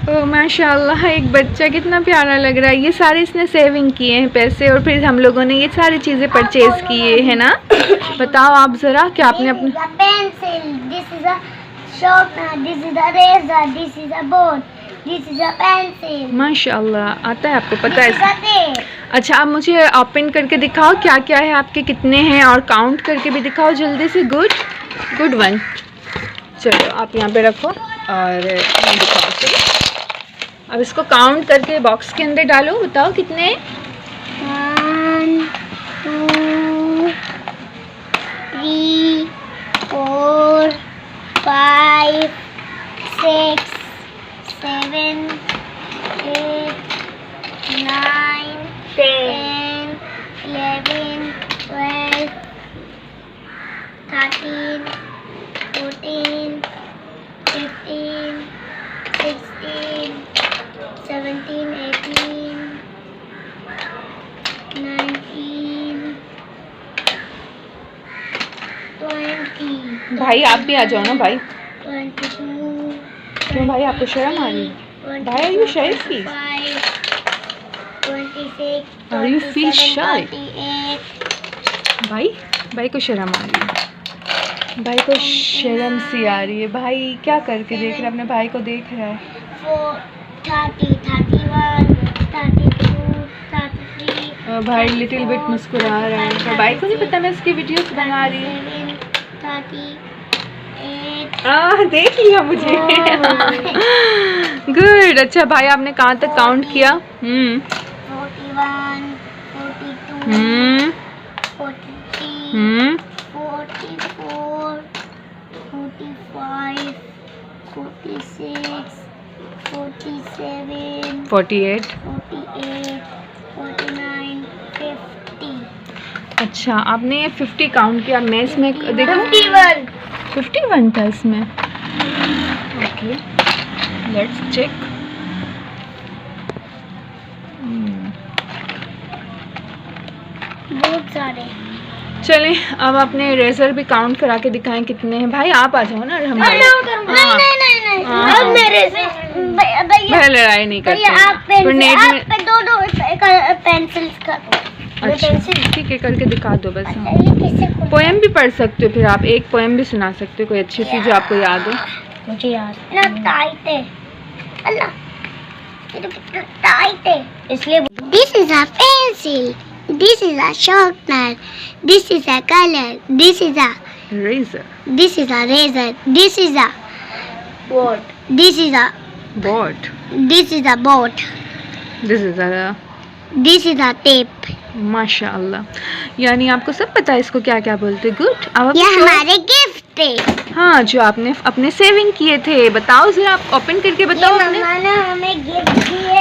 ओह माशाल्लाह, एक बच्चा कितना प्यारा लग रहा है। ये सारे इसने सेविंग किए हैं पैसे और फिर हम लोगों ने ये सारी चीज़ें परचेज किए है ना। बताओ आप ज़रा कि आपने अपने pencil, this is a sharpener, this is a razor, this is a board, this is a pencil, माशाल्लाह आता है आपको पता दिस इज अ है। टेप। अच्छा आप मुझे ओपन करके दिखाओ क्या क्या है आपके, कितने हैं, और काउंट करके भी दिखाओ जल्दी से। Good one. चलो आप यहाँ पे रखो और मैं दिखाओ। चलो अब इसको काउंट करके बॉक्स के अंदर डालो। बताओ कितने हैं। 1 2 3 4 5 6 7 8 9 10 11 12 13 14 15 16 17 18 19 20 भाई आप भी आ जाओ ना भाई। 22 क्यों भाई आपको शर्म आ रही है? भाई are you shy please? 26 Are you feel 27 shy? 28 भाई को शर्म आ रही है। भाई को शर्म सी आ रही है। भाई क्या करके देख रहा है, अपने भाई को देख रहा है। 30 31 32 33 भाई लिटिल बिट मुस्कुरा रहा है, पर भाई को नहीं पता मैं इसकी वीडियोस बना रही हूँ। 38 देख लिया मुझे। गुड। अच्छा भाई आपने कहाँ तक काउंट किया? 41 42 43 44 45 46 47 48। 48 49 50 अच्छा आपने 50 काउंट किया। मैं इसमें देखो 51 51 था इसमें। Okay let's check. बहुत सारे। चलें अब अपने रेजर भी काउंट करा के दिखाएं कितने हैं। भाई आप आ जाओ ना। हम नहीं हाँ। अब मेरे से भाई लड़ाई नहीं करते आप पर नेट में। पे दो पेंसिल्स का अच्छा ठीक है करके दिखा दो बस। हाँ। ये किससे पोएम भी पढ़ सकते हो, फिर आप एक पोएम भी सुना सकते हो कोई अच्छी सी जो आपको याद हो। मुझे याद ना टाइट है। अल्लाह ये तो कितना टाइट है इसलिए। This is a pencil, this is a sharpener, this is a colour, this is a razor, this is a razor, this is a board, this is a boat, this is a boat, this is a. this is a tape। माशाअल्लाह यानी आपको सब पता है इसको क्या क्या बोलते। गुड। अब ये हमारे गिफ्ट है। हाँ जो आपने अपने सेविंग किए थे। बताओ जरा आप ओपन करके बताओ। मम्मा ने हमें गिफ्ट दिए।